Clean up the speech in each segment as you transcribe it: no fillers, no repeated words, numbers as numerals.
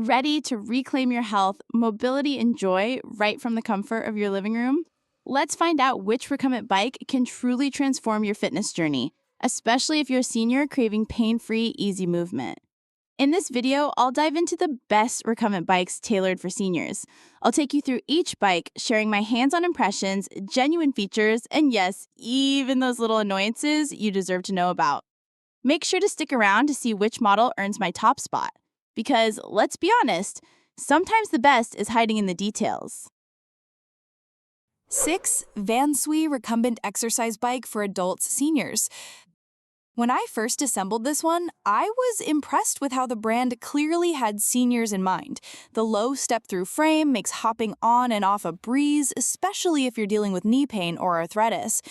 Ready to reclaim your health, mobility, and joy right from the comfort of your living room? Let's find out which recumbent bike can truly transform your fitness journey, especially if you're a senior craving pain-free, easy movement. In this video, I'll dive into the best recumbent bikes tailored for seniors. I'll take you through each bike, sharing my hands-on impressions, genuine features, and yes, even those little annoyances you deserve to know about. Make sure to stick around to see which model earns my top spot. Because, let's be honest, sometimes the best is hiding in the details. 6. VANSWE Recumbent Exercise Bike for Adults Seniors. When I first assembled this one, I was impressed with how the brand clearly had seniors in mind. The low step-through frame makes hopping on and off a breeze, especially if you're dealing with knee pain or arthritis.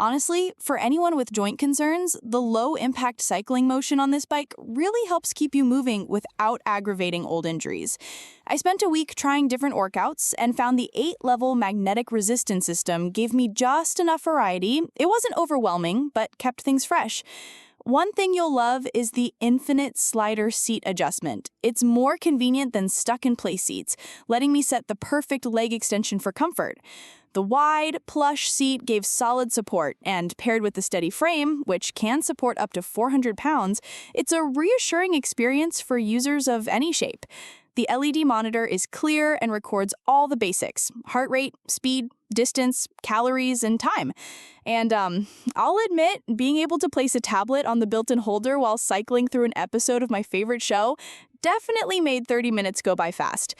Honestly, for anyone with joint concerns, the low-impact cycling motion on this bike really helps keep you moving without aggravating old injuries. I spent a week trying different workouts and found the 8-level magnetic resistance system gave me just enough variety. It wasn't overwhelming, but kept things fresh. One thing you'll love is the infinite slider seat adjustment. It's more convenient than stuck-in-place seats, letting me set the perfect leg extension for comfort. The wide, plush seat gave solid support, and paired with the steady frame, which can support up to 400 pounds, it's a reassuring experience for users of any shape. The LED monitor is clear and records all the basics: heart rate, speed, distance, calories, and time. And I'll admit, being able to place a tablet on the built-in holder while cycling through an episode of my favorite show definitely made 30 minutes go by fast.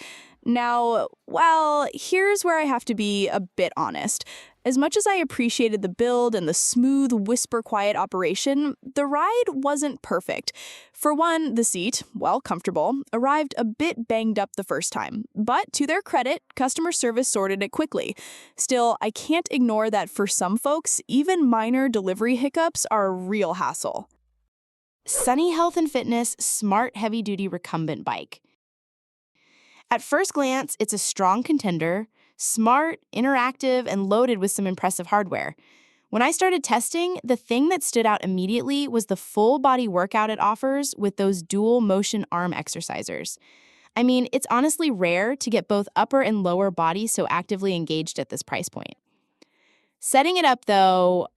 Now, well, here's where I have to be a bit honest. As much as I appreciated the build and the smooth, whisper-quiet operation, the ride wasn't perfect. For one, the seat, while comfortable, arrived a bit banged up the first time. But to their credit, customer service sorted it quickly. Still, I can't ignore that for some folks, even minor delivery hiccups are a real hassle. Sunny Health and Fitness Smart Heavy-Duty Recumbent Bike. At first glance, it's a strong contender, smart, interactive, and loaded with some impressive hardware. When I started testing, the thing that stood out immediately was the full-body workout it offers with those dual motion arm exercisers. I mean, it's honestly rare to get both upper and lower body so actively engaged at this price point. Setting it up, though,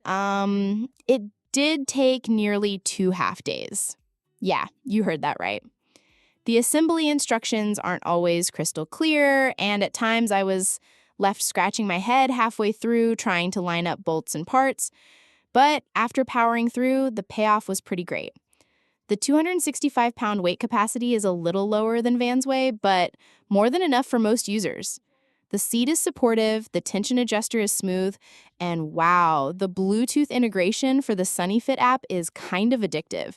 it did take nearly 2 half days. Yeah, you heard that right. The assembly instructions aren't always crystal clear, and at times I was left scratching my head halfway through trying to line up bolts and parts. But after powering through, the payoff was pretty great. The 265-pound weight capacity is a little lower than VANSWE, but more than enough for most users. The seat is supportive, the tension adjuster is smooth, and wow, the Bluetooth integration for the SunnyFit app is kind of addictive.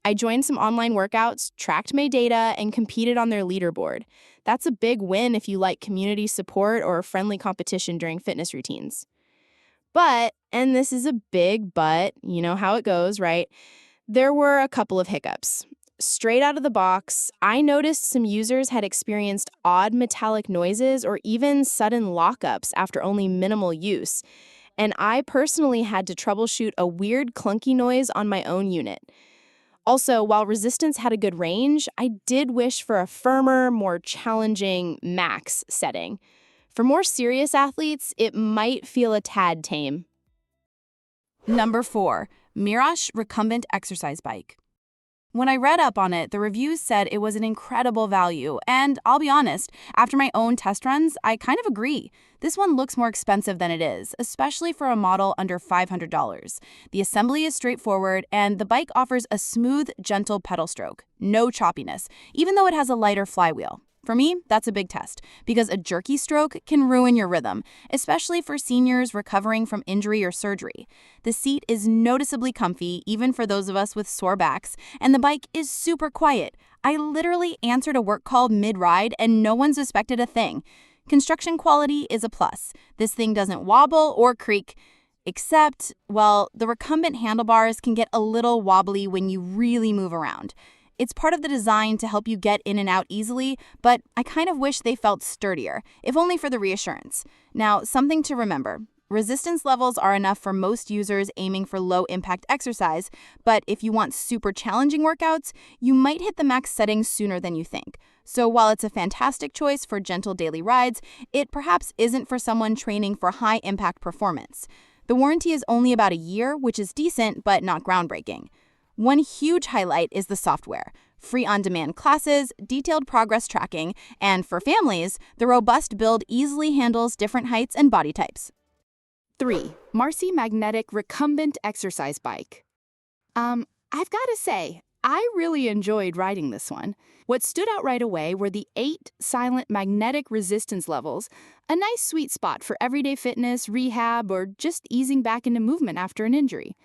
I joined some online workouts, tracked my data, and competed on their leaderboard. That's a big win if you like community support or friendly competition during fitness routines. But, and this is a big but, you know how it goes, right? There were a couple of hiccups. Straight out of the box, I noticed some users had experienced odd metallic noises or even sudden lockups after only minimal use. And I personally had to troubleshoot a weird clunky noise on my own unit. Also, while resistance had a good range, I did wish for a firmer, more challenging max setting. For more serious athletes, it might feel a tad tame. Number 4. MERACH Recumbent Exercise Bike. When I read up on it, the reviews said it was an incredible value, and I'll be honest, after my own test runs, I kind of agree. This one looks more expensive than it is, especially for a model under $500. The assembly is straightforward, and the bike offers a smooth, gentle pedal stroke. No choppiness, even though it has a lighter flywheel. For me, that's a big test, because a jerky stroke can ruin your rhythm, especially for seniors recovering from injury or surgery. The seat is noticeably comfy, even for those of us with sore backs, and the bike is super quiet. I literally answered a work call mid-ride, and no one suspected a thing. Construction quality is a plus. This thing doesn't wobble or creak, except, well, the recumbent handlebars can get a little wobbly when you really move around. It's part of the design to help you get in and out easily, but I kind of wish they felt sturdier, if only for the reassurance. Now, something to remember. Resistance levels are enough for most users aiming for low-impact exercise, but if you want super challenging workouts, you might hit the max settings sooner than you think. So while it's a fantastic choice for gentle daily rides, it perhaps isn't for someone training for high-impact performance. The warranty is only about a year, which is decent but not groundbreaking. One huge highlight is the software. Free on-demand classes, detailed progress tracking, and for families, the robust build easily handles different heights and body types. 3. Marcy Magnetic Recumbent Exercise Bike. I've got to say, I really enjoyed riding this one. What stood out right away were the 8 silent magnetic resistance levels, a nice sweet spot for everyday fitness, rehab, or just easing back into movement after an injury.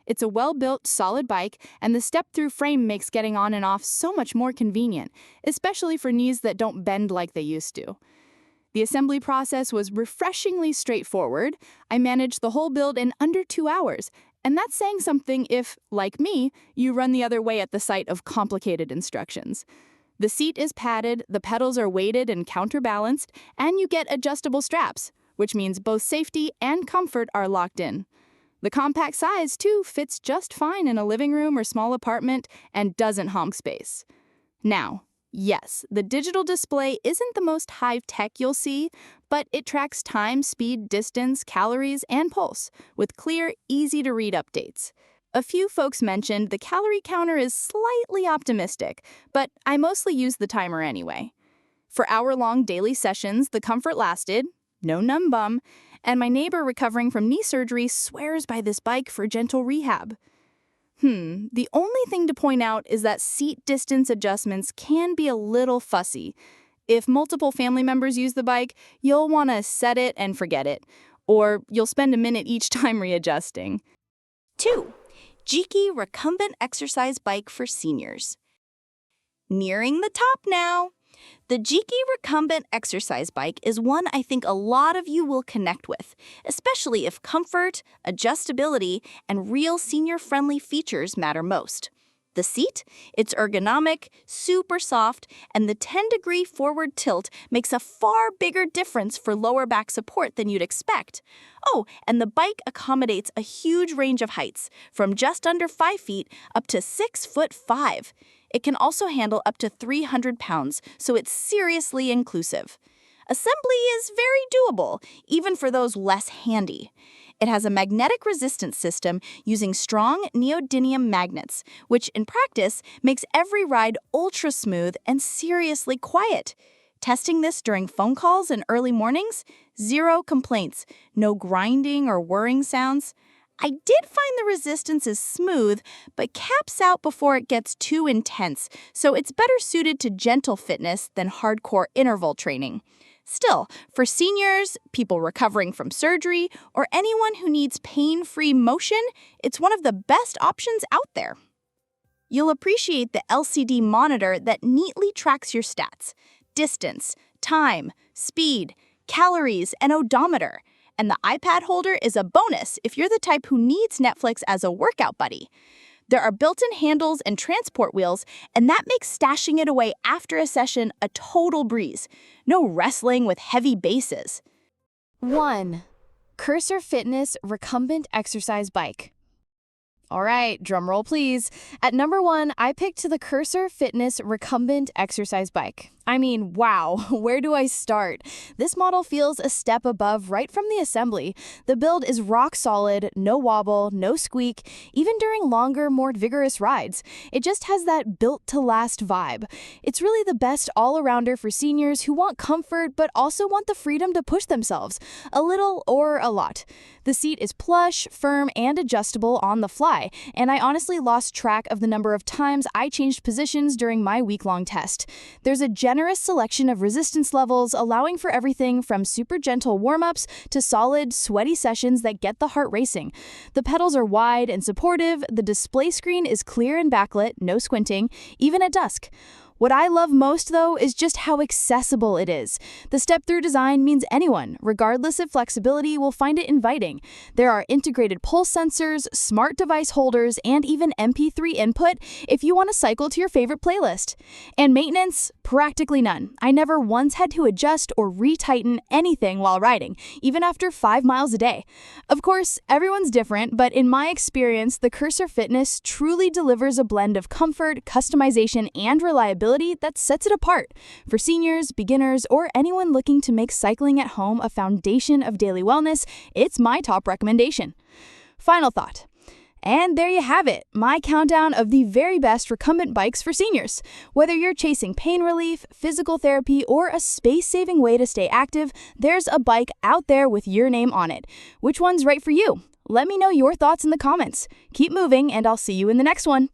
It's a well-built, solid bike, and the step-through frame makes getting on and off so much more convenient, especially for knees that don't bend like they used to. The assembly process was refreshingly straightforward. I managed the whole build in under 2 hours, and that's saying something if, like me, you run the other way at the sight of complicated instructions. The seat is padded, the pedals are weighted and counterbalanced, and you get adjustable straps, which means both safety and comfort are locked in. The compact size, too, fits just fine in a living room or small apartment and doesn't hog space. Now, yes, the digital display isn't the most high-tech you'll see, but it tracks time, speed, distance, calories, and pulse with clear, easy-to-read updates. A few folks mentioned the calorie counter is slightly optimistic, but I mostly use the timer anyway. For hour-long daily sessions, the comfort lasted, no numb bum, and my neighbor recovering from knee surgery swears by this bike for gentle rehab. The only thing to point out is that seat distance adjustments can be a little fussy. If multiple family members use the bike, you'll want to set it and forget it, or you'll spend a minute each time readjusting. 2. JEEKEE Recumbent Exercise Bike for Seniors. Nearing the top now. The JEEKEE Recumbent Exercise Bike is one I think a lot of you will connect with, especially if comfort, adjustability, and real senior-friendly features matter most. The seat, it's ergonomic, super soft, and the 10-degree forward tilt makes a far bigger difference for lower back support than you'd expect. Oh, and the bike accommodates a huge range of heights, from just under 5 feet up to 6'5". It can also handle up to 300 pounds, so it's seriously inclusive. Assembly is very doable, even for those less handy. It has a magnetic resistance system using strong neodymium magnets, which in practice makes every ride ultra smooth and seriously quiet. Testing this during phone calls and early mornings, 0 complaints, no grinding or whirring sounds. I did find the resistance is smooth, but caps out before it gets too intense, so it's better suited to gentle fitness than hardcore interval training. Still, for seniors, people recovering from surgery, or anyone who needs pain-free motion, it's one of the best options out there. You'll appreciate the LCD monitor that neatly tracks your stats: distance, time, speed, calories, and odometer. And the iPad holder is a bonus if you're the type who needs Netflix as a workout buddy. There are built-in handles and transport wheels, and that makes stashing it away after a session a total breeze. No wrestling with heavy bases. 1. Cursor Fitness Recumbent Exercise Bike. All right, drum roll please. At number 1, I picked the Cursor Fitness Recumbent Exercise Bike. I mean, wow, where do I start? This model feels a step above right from the assembly. The build is rock solid, no wobble, no squeak, even during longer, more vigorous rides. It just has that built-to-last vibe. It's really the best all-arounder for seniors who want comfort but also want the freedom to push themselves, a little or a lot. The seat is plush, firm, and adjustable on the fly, and I honestly lost track of the number of times I changed positions during my week-long test. There's a generous selection of resistance levels, allowing for everything from super gentle warm-ups to solid, sweaty sessions that get the heart racing. The pedals are wide and supportive, the display screen is clear and backlit, no squinting, even at dusk. What I love most, though, is just how accessible it is. The step-through design means anyone, regardless of flexibility, will find it inviting. There are integrated pulse sensors, smart device holders, and even MP3 input if you want to cycle to your favorite playlist. And maintenance? Practically none. I never once had to adjust or retighten anything while riding, even after 5 miles a day. Of course, everyone's different, but in my experience, the Cursor Fitness truly delivers a blend of comfort, customization, and reliability durability that sets it apart. For seniors, beginners, or anyone looking to make cycling at home a foundation of daily wellness, it's my top recommendation. Final thought. And there you have it, my countdown of the very best recumbent bikes for seniors. Whether you're chasing pain relief, physical therapy, or a space-saving way to stay active, there's a bike out there with your name on it. Which one's right for you? Let me know your thoughts in the comments. Keep moving, and I'll see you in the next one.